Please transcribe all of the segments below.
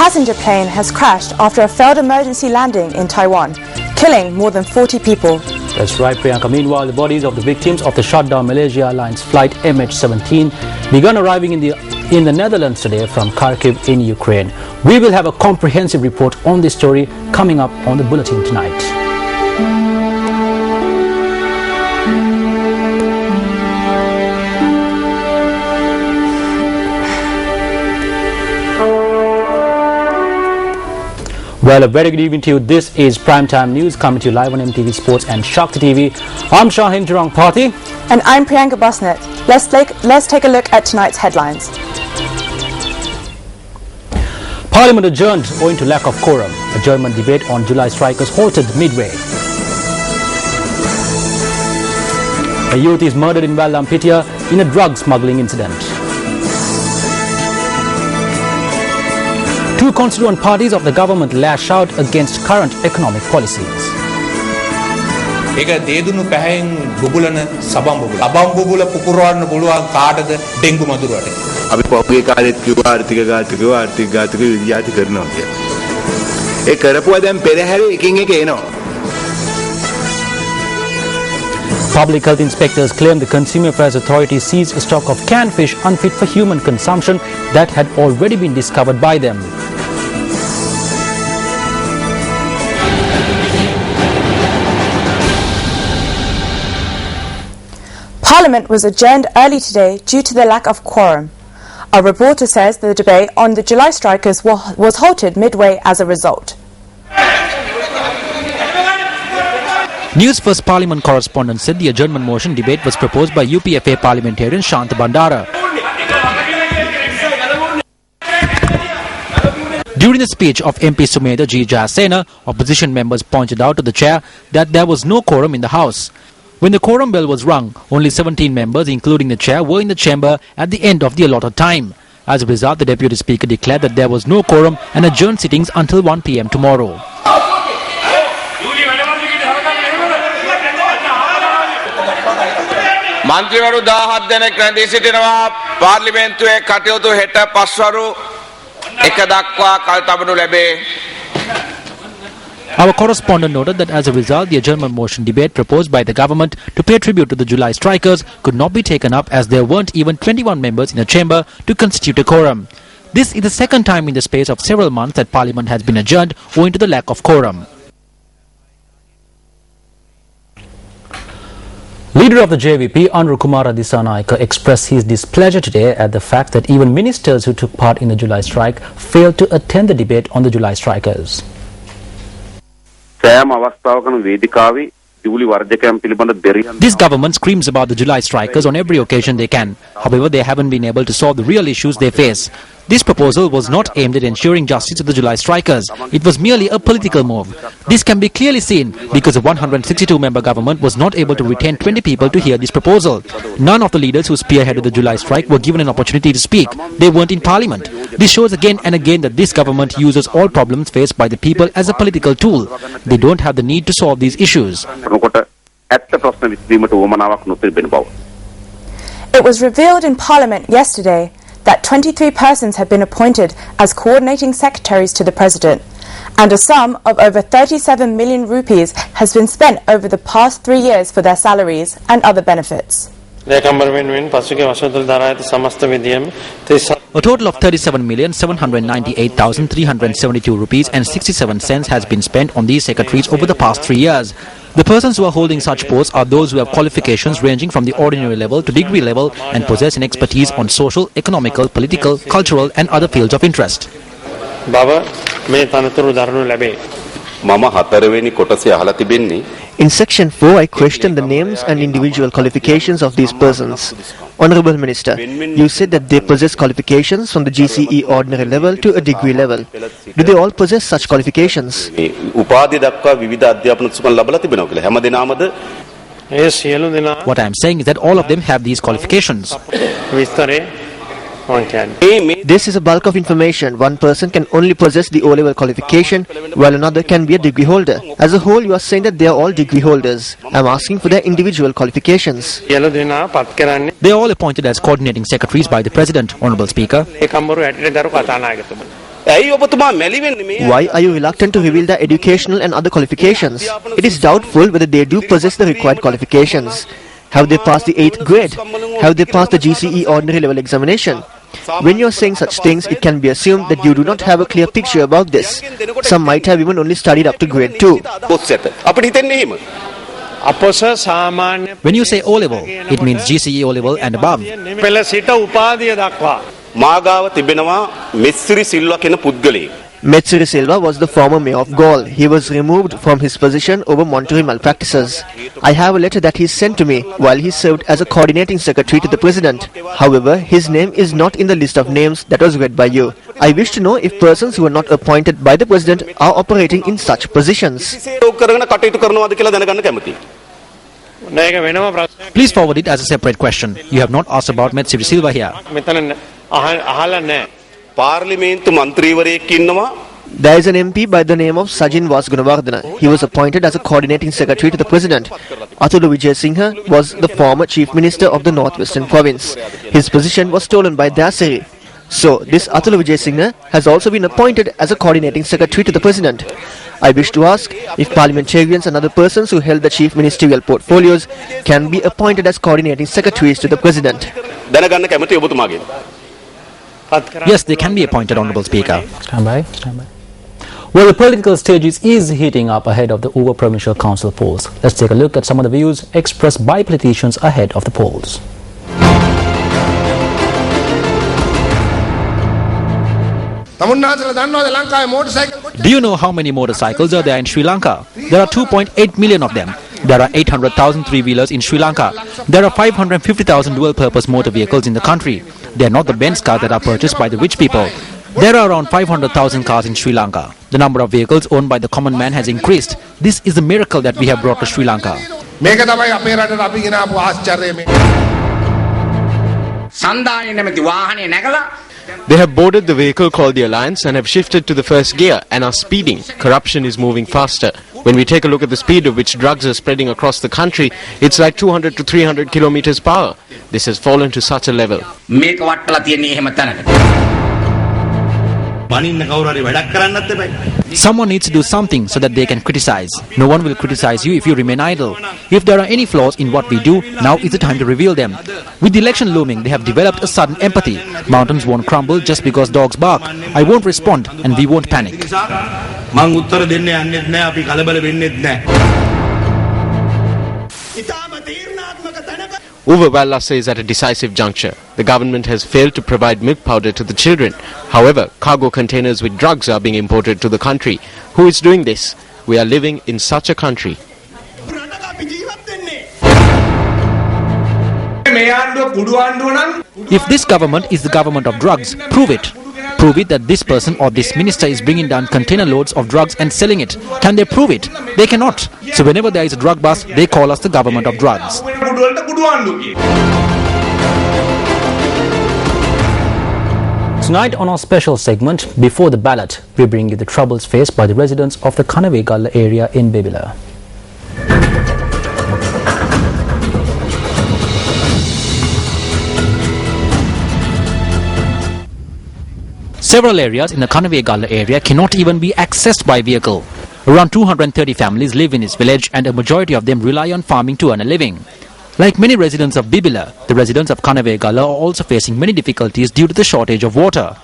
passenger plane has crashed after a failed emergency landing in Taiwan, killing more than 40 people. That's right, Priyanka. Meanwhile, the bodies of the victims of the shutdown Malaysia Airlines flight MH17 began arriving in the Netherlands today from Kharkiv in Ukraine. We will have a comprehensive report on this story coming up on the bulletin tonight. Well, a very good evening to you. This is Primetime News coming to you live on MTV Sports and Shakti TV. I'm Shahin Jurong-Party. And I'm Priyanka Bosnet. Let's take a look at tonight's headlines. Parliament adjourned owing to lack of quorum. A German debate on July strikers halted midway. A youth is murdered in Vallampitia in a drug smuggling incident. Two constituent parties of the government lash out against current economic policies. ඒක දේදුණු පැහැයෙන් බුබුලන සබම් බුබුල. සබම් බුබුල පුපුරවන්න පුළුවන් කාටද dengue මදුරුවට. අපි පොගේ කාලෙත් කිව්වා ආර්ථික ඝාතක විද්‍යාති කරනවා කියලා. ඒ කරපුවා දැන් පෙරහැර එකින් එක එනවා. Public health inspectors claim the Consumer Affairs Authority seized a stock of canned fish unfit for human consumption that had already been discovered by them. Parliament was adjourned early today due to the lack of quorum. A reporter says the debate on the July strikers was halted midway as a result. Newsfirst Parliament correspondent said the adjournment motion debate was proposed by UPFA parliamentarian Shanta Bandara. During the speech of MP Sumedha G. Jayasena, opposition members pointed out to the chair that there was no quorum in the House. When the quorum bell was rung, only 17 members, including the chair, were in the chamber at the end of the allotted time. As a result, the Deputy Speaker declared that there was no quorum and adjourned sittings until 1 p.m. tomorrow. මන්ත්‍රීවරු 17 දෙනෙක් රැඳී සිටිනවා පාර්ලිමේන්තුවේ කටයුතු හෙට පස්වරු 1 දක්වා කල් තබනු ලැබේ. Our correspondent noted that as a result, the adjournment motion debate proposed by the government to pay tribute to the July strikers could not be taken up as there weren't even 21 members in the chamber to constitute a quorum. This is the second time in the space of several months that Parliament has been adjourned owing to the lack of quorum. Leader of the JVP, Anru Kumara Dissanayake, expressed his displeasure today at the fact that even ministers who took part in the July strike failed to attend the debate on the July strikers. This government screams about the July strikers on every occasion they can. However, they haven't been able to solve the real issues they face. This proposal was not aimed at ensuring justice to the July strikers. It was merely a political move. This can be clearly seen because the 162-member government was not able to retain 20 people to hear this proposal. None of the leaders who spearheaded the July strike were given an opportunity to speak. They weren't in parliament. This shows again and again that this government uses all problems faced by the people as a political tool. They don't have the need to solve these issues. It was revealed in Parliament yesterday that 23 persons have been appointed as coordinating secretaries to the President, and a sum of over 37 million rupees has been spent over the past 3 years for their salaries and other benefits. A total of 37,798,372 rupees and 67 cents has been spent on these secretaries over the past 3 years. The persons who are holding such posts are those who have qualifications ranging from the ordinary level to degree level and possess an expertise on social, economical, political, cultural and other fields of interest. In Section 4, I question the names and individual qualifications of these persons. Honourable Minister, you said that they possess qualifications from the GCE ordinary level to a degree level. Do they all possess such qualifications? What I am saying is that all of them have these qualifications. This is a bulk of information. One person can only possess the O-level qualification, while another can be a degree holder. As a whole, you are saying that they are all degree holders. I am asking for their individual qualifications. They are all appointed as coordinating secretaries by the President, Honourable Speaker. Why are you reluctant to reveal their educational and other qualifications? It is doubtful whether they do possess the required qualifications. Have they passed the 8th grade? Have they passed the GCE ordinary level examination? When you are saying such things, it can be assumed that you do not have a clear picture about this. Some might have even only studied up to grade 2. When you say O-level, it means GCE O-level and above. Metsiri Silva was the former mayor of Galle. He was removed from his position over monetary malpractices. I have a letter that he sent to me while he served as a coordinating secretary to the president. However, his name is not in the list of names that was read by you. I wish to know if persons who are not appointed by the president are operating in such positions. Please forward it as a separate question. You have not asked about Metsiri Silva here. There is an MP by the name of Sajin Vasgunawardena. He was appointed as a coordinating secretary to the president. Atula Vijayasinghe was the former chief minister of the Northwestern province. His position was stolen by Dasiri. So, this Atula Vijayasinghe has also been appointed as a coordinating secretary to the president. I wish to ask if parliamentarians and other persons who held the chief ministerial portfolios can be appointed as coordinating secretaries to the president. Yes, they can be appointed, Honourable Speaker. Stand by. Well, the political stage is heating up ahead of the Uva Provincial Council polls. Let's take a look at some of the views expressed by politicians ahead of the polls. Do you know how many motorcycles are there in Sri Lanka? There are 2.8 million of them. There are 800,000 three-wheelers in Sri Lanka. There are 550,000 dual-purpose motor vehicles in the country. They are not the Benz cars that are purchased by the rich people. There are around 500,000 cars in Sri Lanka. The number of vehicles owned by the common man has increased. This is a miracle that we have brought to Sri Lanka. They have boarded the vehicle called the Alliance and have shifted to the first gear and are speeding. Corruption is moving faster. When we take a look at the speed at which drugs are spreading across the country, it's like 200 to 300 kilometers per hour. This has fallen to such a level. Someone needs to do something so that they can criticize. No one will criticize you if you remain idle. If there are any flaws in what we do, now is the time to reveal them. With the election looming, they have developed a sudden empathy. Mountains won't crumble just because dogs bark. I won't respond and we won't panic. Uva Vallasa is at a decisive juncture. The government has failed to provide milk powder to the children. However, cargo containers with drugs are being imported to the country. Who is doing this? We are living in such a country. If this government is the government of drugs, prove it. Prove it that this person or this minister is bringing down container loads of drugs and selling it. Can they prove it? They cannot. So whenever there is a drug bust, they call us the government of drugs. Tonight on our special segment, Before the Ballot, we bring you the troubles faced by the residents of the Kanavegalla area in Bebila. Several areas in the Kanavegalla area cannot even be accessed by vehicle. Around 230 families live in this village and a majority of them rely on farming to earn a living. Like many residents of Bibila, the residents of Kanavegalla are also facing many difficulties due to the shortage of water.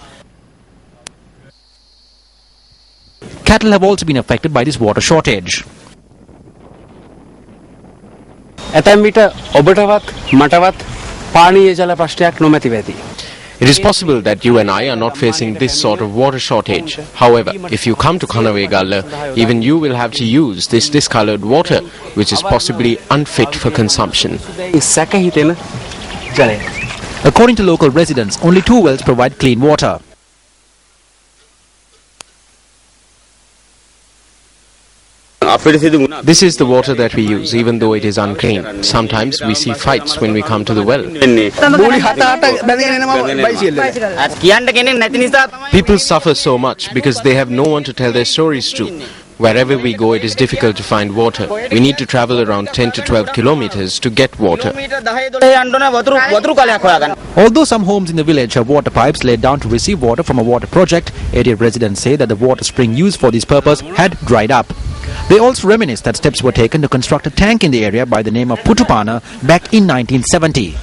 Cattle have also been affected by this water shortage. It is possible that you and I are not facing this sort of water shortage. However, if you come to Kanavegalla, even you will have to use this discolored water, which is possibly unfit for consumption. According to local residents, only 2 wells provide clean water. This is the water that we use, even though it is unclean. Sometimes we see fights when we come to the well. People suffer so much because they have no one to tell their stories to. Wherever we go, it is difficult to find water. We need to travel around 10 to 12 kilometers to get water. Although some homes in the village have water pipes laid down to receive water from a water project, area residents say that the water spring used for this purpose had dried up. They also reminisce that steps were taken to construct a tank in the area by the name of Putupana back in 1970.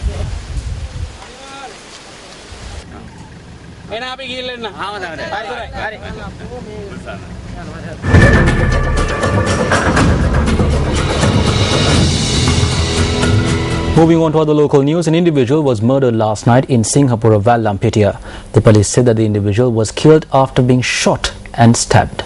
Moving on to other local news, an individual was murdered last night in Singapore, Vallampetia. The police said that the individual was killed after being shot and stabbed.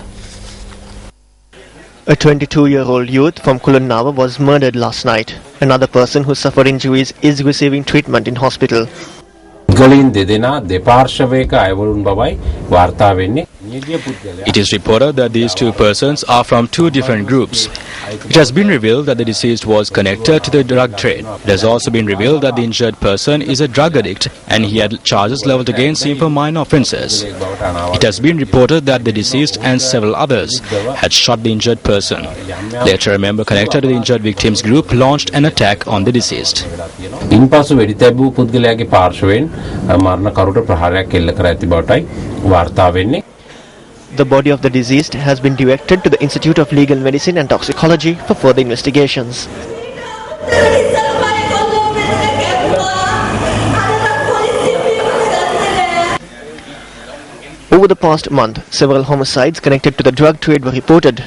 A 22-year-old youth from Kulunnawa was murdered last night. Another person who suffered injuries is receiving treatment in hospital. It is reported that these two persons are from two different groups. It has been revealed that the deceased was connected to the drug trade. It has also been revealed that the injured person is a drug addict and he had charges leveled against him for minor offences. It has been reported that the deceased and several others had shot the injured person. Later, a member connected to the injured victim's group launched an attack on the deceased. The body of the deceased has been directed to the Institute of Legal Medicine and Toxicology for further investigations. Over the past month, several homicides connected to the drug trade were reported.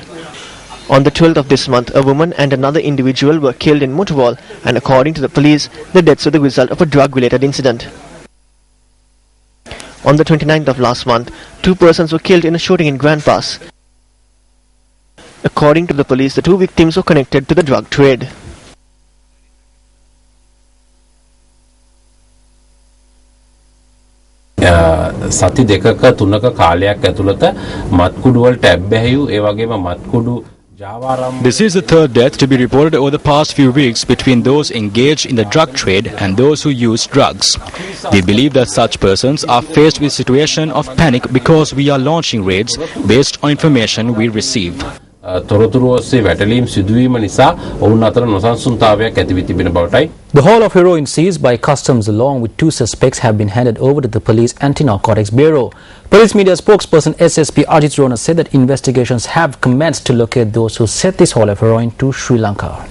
On the 12th of this month, a woman and another individual were killed in Motowal, and according to the police, the deaths were the result of a drug-related incident. On the 29th of last month, 2 persons were killed in a shooting in Grand Pass. According to the police, the 2 victims were connected to the drug trade. සති දෙකක තුනක කාලයක් ඇතුළත මත්කුඩු වලට ඇබ්බැහියු ඒ වගේම මත්කුඩු This is the third death to be reported over the past few weeks between those engaged in the drug trade and those who use drugs. We believe that such persons are faced with a situation of panic because we are launching raids based on information we receive. තොරතුරු ඔස්සේ වැටලීම් සිදුවීම නිසා ඔවුන් අතර නොසන්සුන්තාවයක් ඇති වී තිබෙන බවටයි. The haul of heroin seized by customs along with 2 suspects have been handed over to the Police Anti-Narcotics Bureau. Police media spokesperson SSP Ajit Rona said that investigations have commenced to locate those who sent this haul of heroin to Sri Lanka.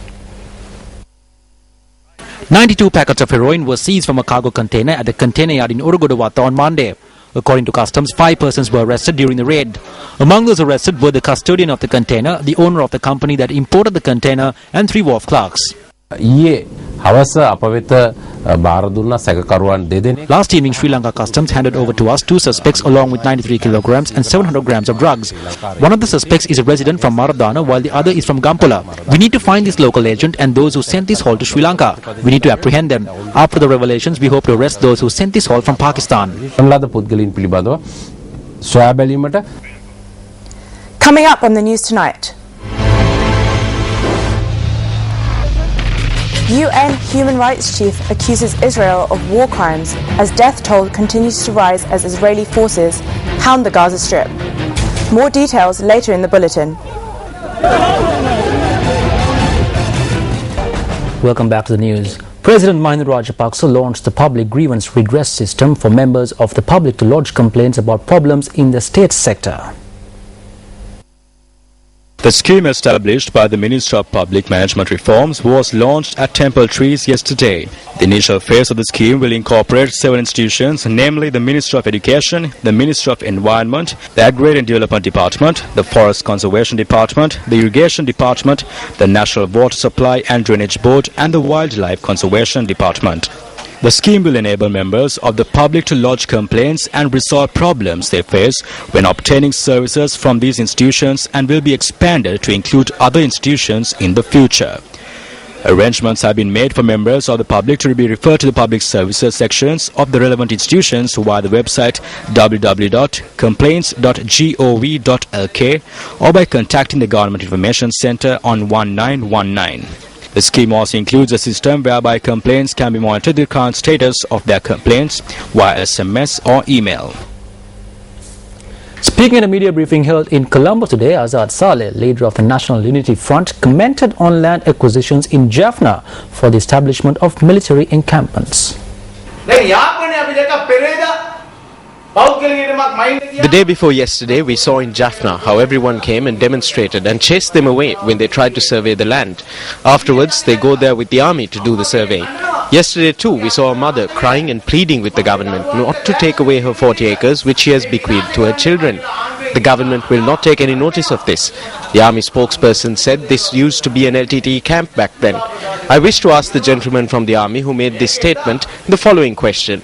92 packets of heroin were seized from a cargo container at the container yard in Urugodawata on Monday. According to customs, 5 persons were arrested during the raid. Among those arrested were the custodian of the container, the owner of the company that imported the container, and 3 wharf clerks. Last evening, Sri Lanka Customs handed over to us 2 suspects along with 93 kilograms and 700 grams of drugs. One of the suspects is a resident from Maradana while the other is from Gampula. We need to find this local agent and those who sent this haul to Sri Lanka. We need to apprehend them. After the revelations, we hope to arrest those who sent this haul from Pakistan. Coming up on the news tonight. UN Human Rights Chief accuses Israel of war crimes as death toll continues to rise as Israeli forces hound the Gaza Strip. More details later in the bulletin. Welcome back to the news. President Mahinda Rajapaksa launched the public grievance redress system for members of the public to lodge complaints about problems in the state sector. The scheme established by the Minister of Public Management Reforms was launched at Temple Trees yesterday. The initial phase of the scheme will incorporate 7 institutions, namely the Ministry of Education, the Ministry of Environment, the Agrarian Development Department, the Forest Conservation Department, the Irrigation Department, the National Water Supply and Drainage Board, and the Wildlife Conservation Department. The scheme will enable members of the public to lodge complaints and resolve problems they face when obtaining services from these institutions and will be expanded to include other institutions in the future. Arrangements have been made for members of the public to be referred to the public services sections of the relevant institutions via the website www.complaints.gov.lk or by contacting the Government Information Centre on 1919. The scheme also includes a system whereby complaints can be monitored the current status of their complaints via SMS or email. Speaking at a media briefing held in Colombo today, Azad Saleh, leader of the National Unity Front, commented on land acquisitions in Jaffna for the establishment of military encampments. The day before yesterday, we saw in Jaffna how everyone came and demonstrated and chased them away when they tried to survey the land. Afterwards, they go there with the army to do the survey. Yesterday too, we saw a mother crying and pleading with the government not to take away her 40 acres which she has bequeathed to her children. The government will not take any notice of this. The army spokesperson said this used to be an LTTE camp back then. I wish to ask the gentleman from the army who made this statement the following question.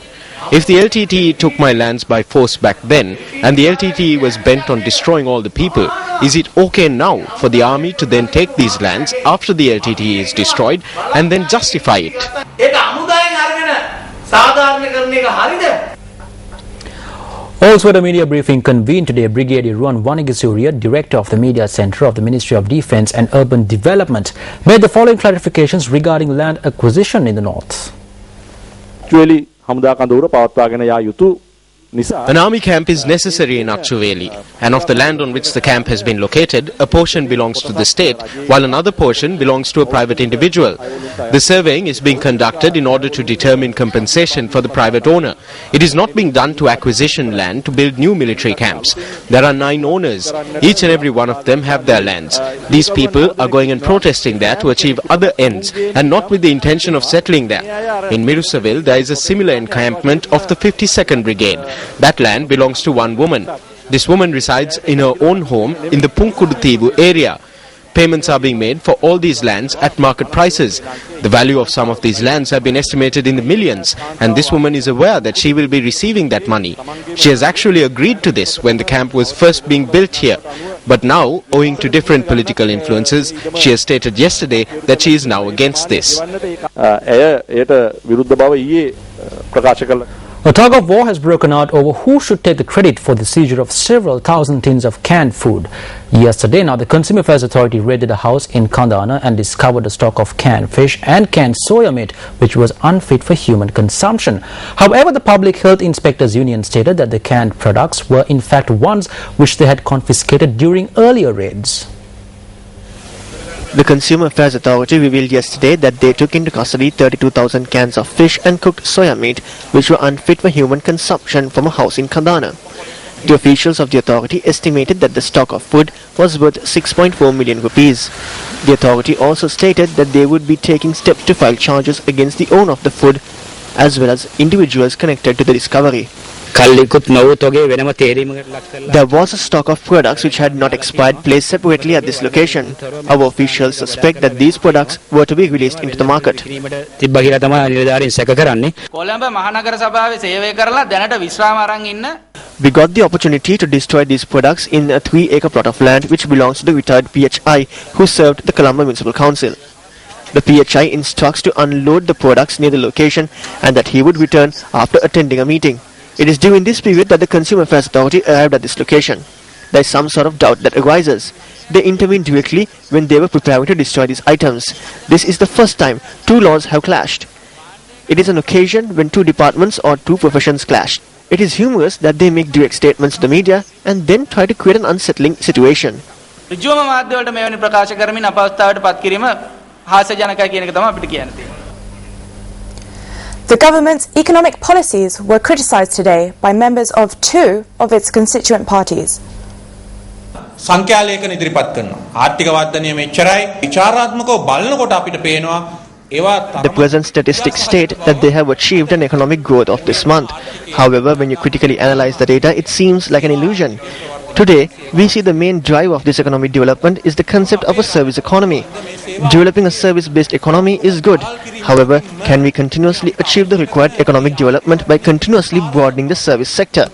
If the LTTE took my lands by force back then, and the LTTE was bent on destroying all the people, is it okay now for the army to then take these lands after the LTTE is destroyed and then justify it? Also at a media briefing convened today, Brigadier Ruan Wanigisuria, Director of the Media Centre of the Ministry of Defence and Urban Development, made the following clarifications regarding land acquisition in the north. An army camp is necessary in Akchuveli, and of the land on which the camp has been located, a portion belongs to the state, while another portion belongs to a private individual. The surveying is being conducted in order to determine compensation for the private owner. It is not being done to acquisition land to build new military camps. There are 9 owners. Each and every one of them have their lands. These people are going and protesting there to achieve other ends, and not with the intention of settling there. In Mirusaville, there is a similar encampment of the 52nd Brigade. That land belongs to one woman. This woman resides in her own home in the Punkudutivu area. Payments are being made for all these lands at market prices. The value of some of these lands have been estimated in the millions, and this woman is aware that she will be receiving that money. She has actually agreed to this when the camp was first being built here. But now, owing to different political influences, she has stated yesterday that she is now against this. A tug of war has broken out over who should take the credit for the seizure of several thousand tins of canned food. Yesterday, now the Consumer Affairs Authority raided a house in Kandana and discovered a stock of canned fish and canned soya meat which was unfit for human consumption. However, the Public Health Inspectors Union stated that the canned products were in fact ones which they had confiscated during earlier raids. The Consumer Affairs Authority revealed yesterday that they took into custody 32,000 cans of fish and cooked soya meat which were unfit for human consumption from a house in Kandana. The officials of the authority estimated that the stock of food was worth 6.4 million rupees. The authority also stated that they would be taking steps to file charges against the owner of the food as well as individuals connected to the discovery. There was a stock of products which had not expired placed separately at this location. Our officials suspect that these products were to be released into the market. We got the opportunity to destroy these products in a 3-acre plot of land which belongs to the retired PHI who served the Colombo Municipal Council. The PHI instructs to unload the products near the location and that he would return after attending a meeting. It is during this period that the Consumer Affairs Authority arrived at this location. There is some sort of doubt that arises. They intervened directly when they were preparing to destroy these items. This is the first time 2 laws have clashed. It is an occasion when 2 departments or 2 professions clash. It is humorous that they make direct statements to the media and then try to create an unsettling situation. The government's economic policies were criticised today by members of 2 of its constituent parties. සංඛ්‍යාලේඛන ඉදිරිපත් කරනවා. ආර්ථික වර්ධනය මෙච්චරයි විචාරාත්මකව බලනකොට අපිට පේනවා The present statistics state that they have achieved an economic growth of this month. However, when you critically analyze the data, it seems like an illusion. Today, we see the main driver of this economic development is the concept of a service economy. Developing a service-based economy is good. However, can we continuously achieve the required economic development by continuously broadening the service sector?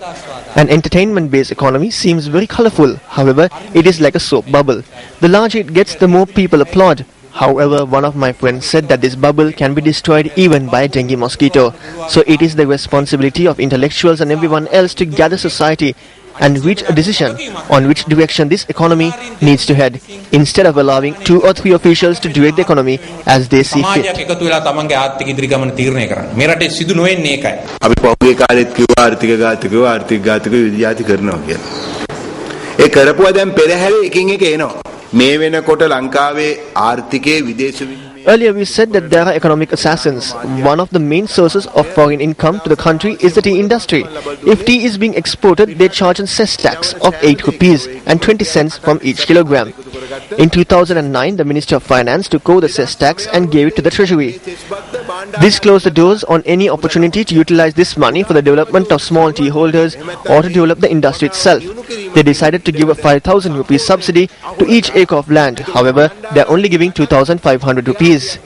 An entertainment-based economy seems very colorful. However, it is like a soap bubble. The larger it gets, the more people applaud. However, one of my friends said that this bubble can be destroyed even by a dengue mosquito. So it is the responsibility of intellectuals and everyone else to gather society and reach a decision on which direction this economy needs to head, instead of allowing 2 or 3 officials to direct the economy as they see fit. ඒ කරපුවා දැන් පෙරහැර එකින් එක එනවා. මේ වෙනකොට ලංකාවේ ආර්ථිකයේ විදේශ Earlier we said that there are economic assassins. One of the main sources of foreign income to the country is the tea industry. If tea is being exported, they charge a cess tax of 8 rupees and 20 cents from each kilogram. In 2009, the Minister of Finance took over the cess tax and gave it to the Treasury. This closed the doors on any opportunity to utilize this money for the development of small tea holders or to develop the industry itself. They decided to give a 5,000 rupees subsidy to each acre of land. However, they are only giving 2,500 rupees.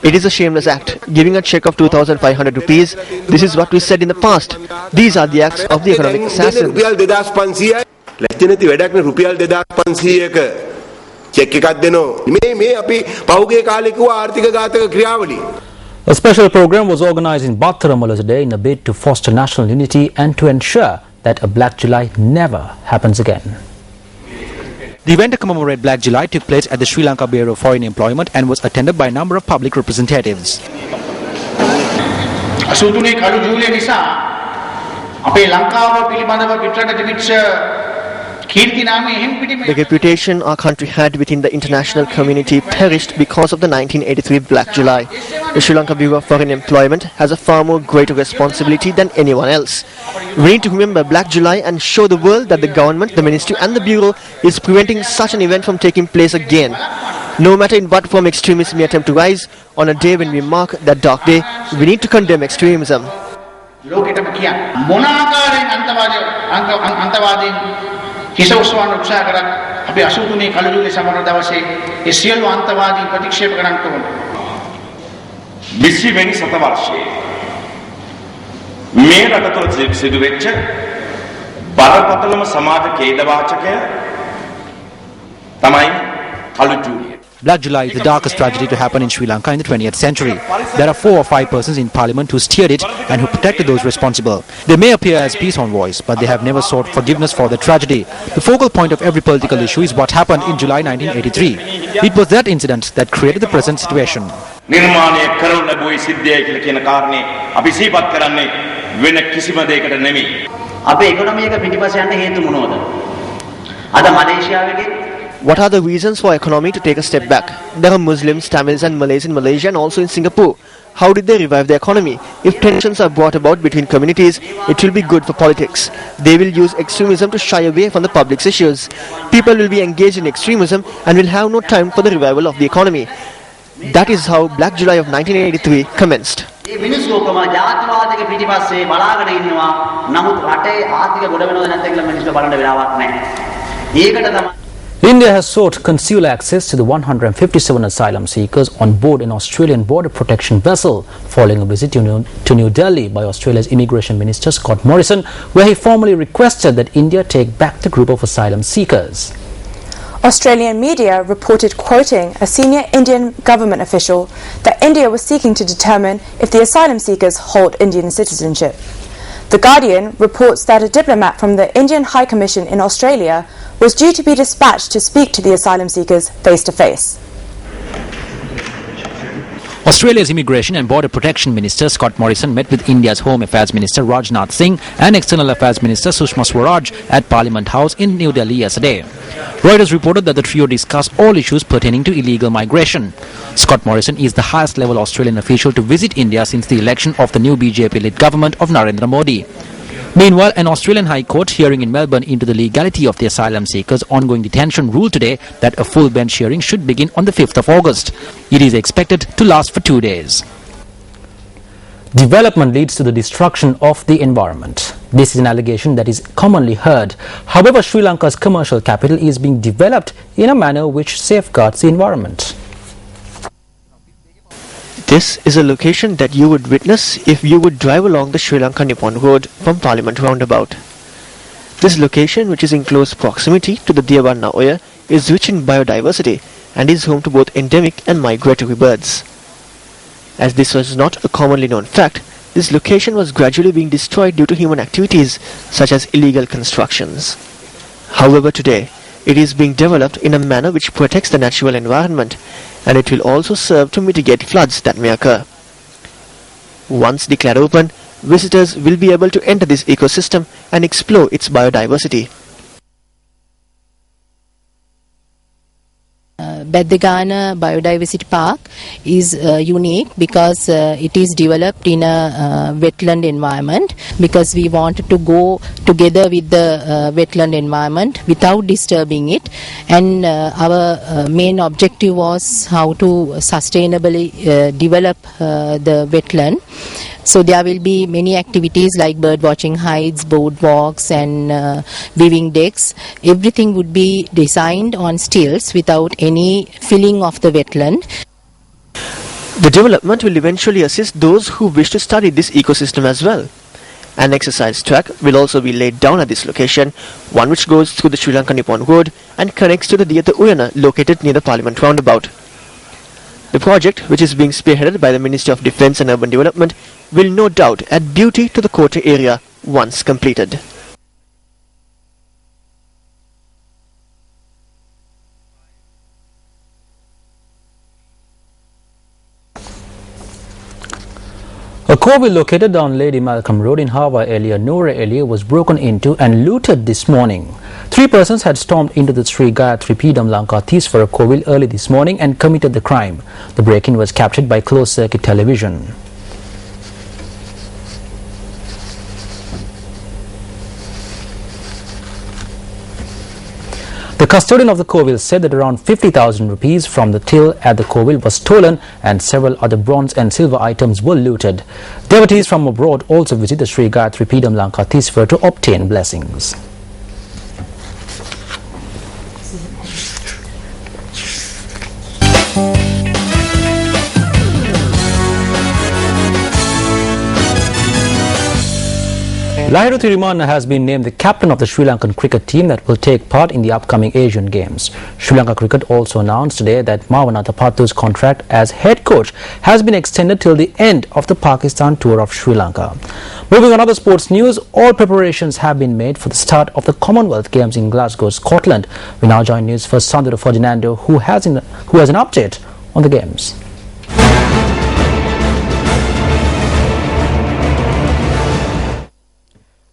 It is a shameless act, giving a check of 2,500 rupees. This is what we said in the past. These are the acts of the economic assassins. A special program was organized in Batharamulla today in a bid to foster national unity and to ensure that a Black July never happens again. The event to commemorate Black July took place at the Sri Lanka Bureau of Foreign Employment and was attended by a number of public representatives. The reputation our country had within the international community perished because of the 1983 Black July. The Sri Lanka Bureau of Foreign Employment has a far more greater responsibility than anyone else. We need to remember Black July and show the world that the government, the ministry and the bureau is preventing such an event from taking place again. No matter in what form extremism may attempt to rise, on a day when we mark that dark day, we need to condemn extremism. හිස උස්සවන්න උත්සාහ කරත් අපි 83 කළු ජූලි සමරන දවසේ ඒ සියලු අන්තවාදීන් ප්‍රතික්ෂේප කරන්න ඕන. 20 වෙනි සතවර්ෂයේ මේ රට තුළ සිදුවෙච්ච බරපතලම සමාජ ඛේදවාචකය තමයි කළු ජූලිය. Black July is the darkest tragedy to happen in Sri Lanka in the 20th century. There are 4 or 5 persons in parliament who steered it and who protected those responsible. They may appear as peace envoys, but they have never sought forgiveness for the tragedy. The focal point of every political issue is what happened in July 1983. It was that incident that created the present situation. නිර්මාණය කරන ලැබුවේ සිද්ධියයි කියලා කියන කාරණේ අපි සිහිපත් කරන්නේ වෙන කිසිම දෙයකට නෙමෙයි. අපේ ඉකොනොමි එක පිටිපස්ස යන්න හේතු මොනවද? අද මලේසියාවේ What are the reasons for economy to take a step back? There are Muslims, Tamils and Malays in Malaysia and also in Singapore. How did they revive the economy? If tensions are brought about between communities, it will be good for politics. They will use extremism to shy away from the public's issues. People will be engaged in extremism and will have no time for the revival of the economy. That is how Black July of 1983 commenced. India has sought consular access to the 157 asylum seekers on board an Australian border protection vessel following a visit to New Delhi by Australia's Immigration Minister Scott Morrison, where he formally requested that India take back the group of asylum seekers. Australian media reported, quoting a senior Indian government official, that India was seeking to determine if the asylum seekers hold Indian citizenship. The Guardian reports that a diplomat from the Indian High Commission in Australia was due to be dispatched to speak to the asylum seekers face to face. Australia's Immigration and Border Protection Minister Scott Morrison met with India's Home Affairs Minister Rajnath Singh and External Affairs Minister Sushma Swaraj at Parliament House in New Delhi yesterday. Reuters reported that the trio discussed all issues pertaining to illegal migration. Scott Morrison is the highest level Australian official to visit India since the election of the new BJP-led government of Narendra Modi. Meanwhile, an Australian High Court hearing in Melbourne into the legality of the asylum seekers' ongoing detention ruled today that a full bench hearing should begin on the 5th of August. It is expected to last for 2 days. Development leads to the destruction of the environment. This is an allegation that is commonly heard. However, Sri Lanka's commercial capital is being developed in a manner which safeguards the environment. This is a location that you would witness if you would drive along the Sri Lanka Nippon Road from Parliament Roundabout. This location, which is in close proximity to the Deavanna Oya, is rich in biodiversity and is home to both endemic and migratory birds. As this was not a commonly known fact, this location was gradually being destroyed due to human activities such as illegal constructions. However, today, it is being developed in a manner which protects the natural environment, and it will also serve to mitigate floods that may occur. Once declared open, visitors will be able to enter this ecosystem and explore its biodiversity. Beddegana Biodiversity Park is unique because it is developed in a wetland environment, because we wanted to go together with the wetland environment without disturbing it, and our main objective was how to sustainably develop the wetland. So there will be many activities like bird watching hides, boardwalks and weaving decks. Everything would be designed on stilts without any filling of the wetland. The development will eventually assist those who wish to study this ecosystem as well. An exercise track will also be laid down at this location, one which goes through the Sri Lanka Nippon Road and connects to the Diyatha Uyana located near the Parliament roundabout. The project, which is being spearheaded by the Ministry of Defence and Urban Development, will no doubt add beauty to the Kota area once completed. A Kobil located on Lady Malcolm Road in Hawa area, Noora area, was broken into and looted this morning. 3 persons had stormed into the Sri Gayatri Peedam Lankatheswara Kobil early this morning and committed the crime. The break-in was captured by closed-circuit television. The custodian of the Kobil said that around 50,000 rupees from the till at the Kobil was stolen and several other bronze and silver items were looted. Devotees from abroad also visit the Sri Gayatri Peedam Lankatheswara to obtain blessings. Lahiru Thirimanne has been named the captain of the Sri Lankan cricket team that will take part in the upcoming Asian Games. Sri Lanka Cricket also announced today that Mavanatha Pathu's contract as head coach has been extended till the end of the Pakistan tour of Sri Lanka. Moving on other sports news, all preparations have been made for the start of the Commonwealth Games in Glasgow, Scotland. We now join Newsfirst Sandra Ferdinando, who has an update on the Games.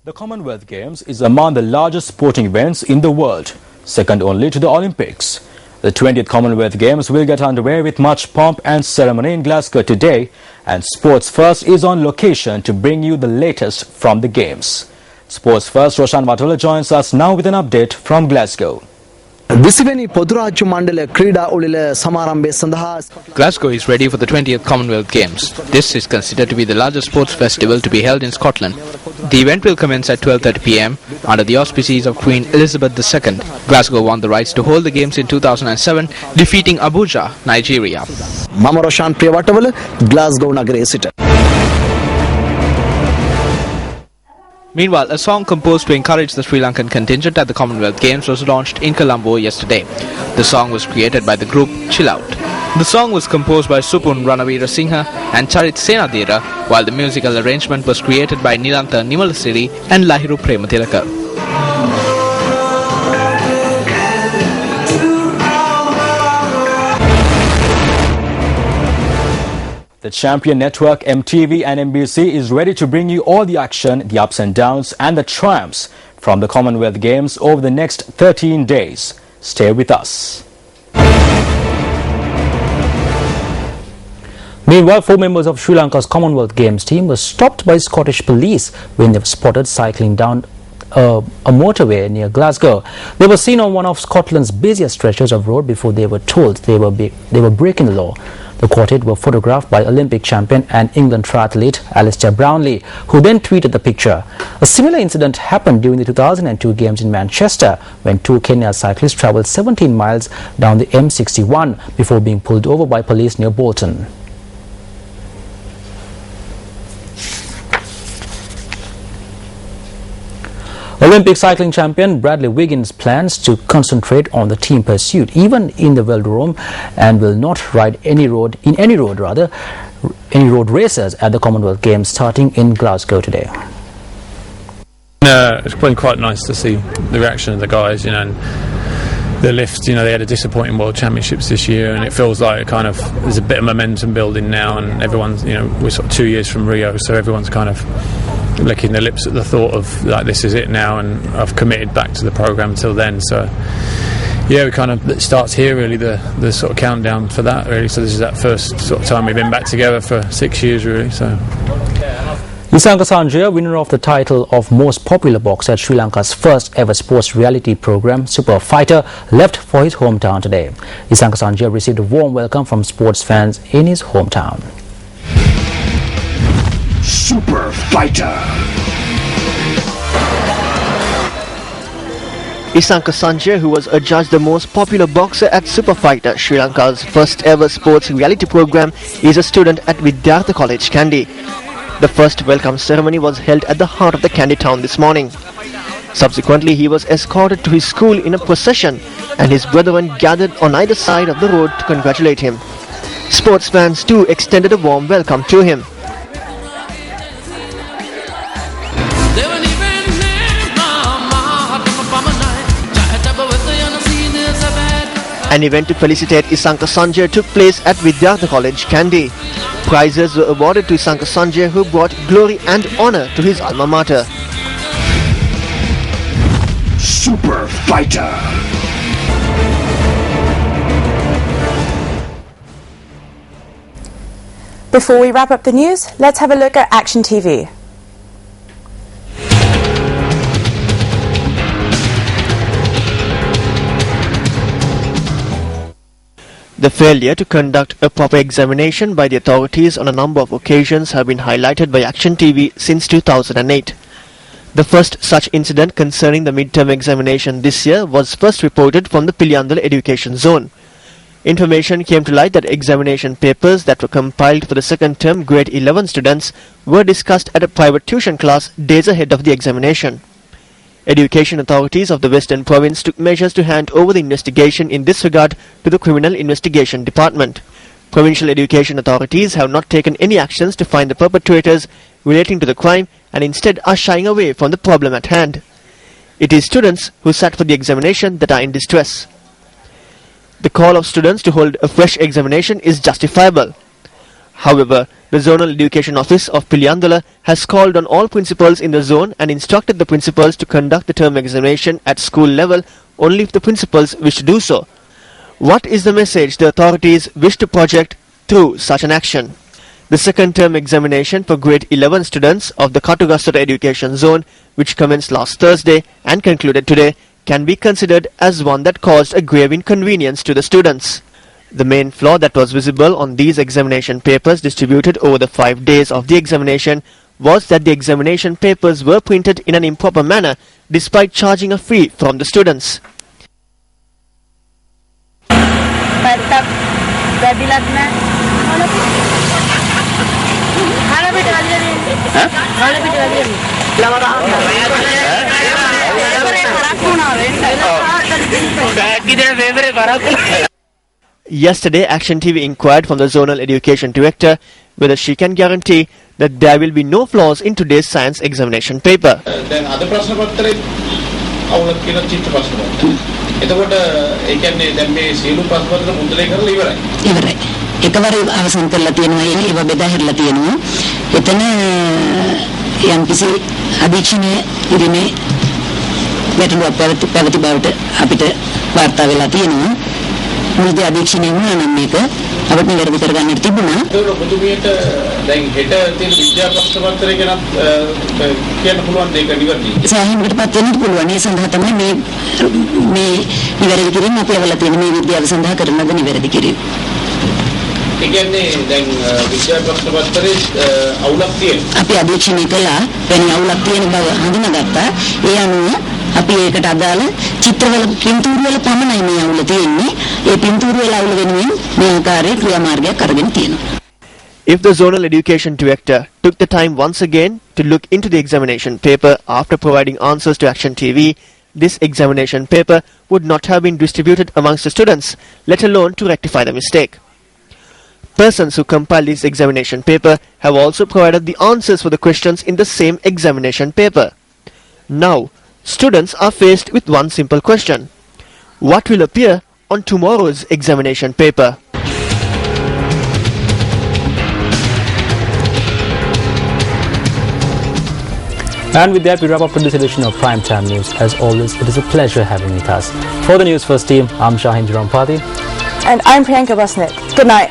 The Commonwealth Games is among the largest sporting events in the world, second only to the Olympics. The 20th Commonwealth Games will get underway with much pomp and ceremony in Glasgow today, and Sports First is on location to bring you the latest from the Games. Sports First Roshan Vatola joins us now with an update from Glasgow. Glasgow is ready for the 20th Commonwealth Games. This is considered to be the largest sports festival to be held in Scotland. The event will commence at 12:30 p.m. under the auspices of Queen Elizabeth II. Glasgow won the rights to hold the Games in 2007, defeating Abuja, Nigeria. Mama Roshan Priyawatawala, Glasgow Nagare City. Meanwhile, a song composed to encourage the Sri Lankan contingent at the Commonwealth Games was launched in Colombo yesterday. The song was created by the group Chill Out. The song was composed by Supun Ranavira Singha and Charit Senadira, while the musical arrangement was created by Nilantha Nimalasiri and Lahiru Premathilaka. The Champion Network, MTV and NBC is ready to bring you all the action, the ups and downs and the triumphs from the Commonwealth Games over the next 13 days. Stay with us. Meanwhile, 4 members of Sri Lanka's Commonwealth Games team were stopped by Scottish police when they were spotted cycling down a motorway near Glasgow. They were seen on one of Scotland's busiest stretches of road before they were told they were breaking the law. The quartet were photographed by Olympic champion and England triathlete Alistair Brownlee, who then tweeted the picture. A similar incident happened during the 2002 Games in Manchester, when 2 Kenyan cyclists travelled 17 miles down the M61 before being pulled over by police near Bolton. Olympic cycling champion Bradley Wiggins plans to concentrate on the team pursuit even in the velodrome and will not ride any road races at the Commonwealth Games starting in Glasgow today. It's been quite nice to see the reaction of the guys, and the lift, they had a disappointing World Championships this year, and it feels like there's a bit of momentum building now, and everyone's, we're sort of 2 years from Rio, so everyone's kind of licking their lips at the thought of this is it now, and I've committed back to the programme till then. So yeah, it starts here really, the sort of countdown for that really. So this is that first sort of time we've been back together for 6 years really. So. Isanka Sanjaya, winner of the title of most popular boxer at Sri Lanka's first ever sports reality program, Super Fighter, left for his hometown today. Isanka Sanjaya received a warm welcome from sports fans in his hometown. Super Fighter. Isanka Sanjaya, who was adjudged the most popular boxer at Super Fighter, Sri Lanka's first ever sports reality program, is a student at Vidyartha College, Kandy. The first welcome ceremony was held at the heart of the Kandy town this morning. Subsequently, he was escorted to his school in a procession, and his brethren gathered on either side of the road to congratulate him. Sports fans too extended a warm welcome to him. An event to felicitate Isanka Sanjaya took place at Vidyartha College, Kandy. Prizes were awarded to Isanka Sanjaya, who brought glory and honour to his alma mater. Super Fighter. Before we wrap up the news, let's have a look at Action TV. The failure to conduct a proper examination by the authorities on a number of occasions have been highlighted by Action TV since 2008. The first such incident concerning the midterm examination this year was first reported from the Piliyandala Education Zone. Information came to light that examination papers that were compiled for the second term grade 11 students were discussed at a private tuition class days ahead of the examination. Education authorities of the Western Province took measures to hand over the investigation in this regard to the Criminal Investigation Department. Provincial education authorities have not taken any actions to find the perpetrators relating to the crime and instead are shying away from the problem at hand. It is students who sat for the examination that are in distress. The call of students to hold a fresh examination is justifiable. However, the Zonal Education Office of Piliyandala has called on all principals in the zone and instructed the principals to conduct the term examination at school level only if the principals wish to do so. What is the message the authorities wish to project through such an action? The second term examination for grade 11 students of the Katugasota Education Zone, which commenced last Thursday and concluded today, can be considered as one that caused a grave inconvenience to the students. The main flaw that was visible on these examination papers distributed over the 5 days of the examination was that the examination papers were printed in an improper manner despite charging a fee from the students. Yesterday, Action TV inquired from the Zonal Education Director whether she can guarantee that there will be no flaws in today's science examination paper. මුල්දී අධීක්ෂණය වුණා නම් මේක අපිට නිවැරදි කරගන්න තිබුණා. ඒක ඔබතුමියට දැන් හෙට තියෙන විද්‍යා ප්‍රශ්න පත්‍රය ගැන කියන්න පුළුවන් දෙයක නිවැරදි. සාහිණයටපත් වෙන්න පුළුවන්. ඒ සඳහා තමයි මේ නිවැරදි කිරීම අපි අවල තියෙන මේ විද්‍යාව සඳහා කරන ද නිවැරදි කිරීම. ඒ කියන්නේ දැන් විද්‍යා ප්‍රශ්න පත්‍රයේ අවුලක් තියෙනවා. අපි අධීක්ෂණය කළා වෙන අවුලක් තියෙන බව හඳුනාගත්තා. ඒ අනුව අපි ඒකට අදාළ චිත්‍රවල පින්තූර වල පමණයි මේ අවුල තියෙන්නේ. ඒ පින්තූර වල අවුල වෙනුවෙන් මේ ආකාරයේ ක්‍රියාමාර්ගයක් අරගෙන තියෙනවා. If the Zonal Education Director took the time once again to look into the examination paper after providing answers to Action TV, this examination paper would not have been distributed amongst the students, let alone to rectify the mistake. Persons who compiled this examination paper have also provided the answers for the questions in the same examination paper. Now, students are faced with one simple question. What will appear on tomorrow's examination paper? And with that, we wrap up today's edition of Primetime News. As always, it is a pleasure having you with us. For the Newsfirst team, I'm Shahin Jirampati. And I'm Priyanka Basnet. Good night.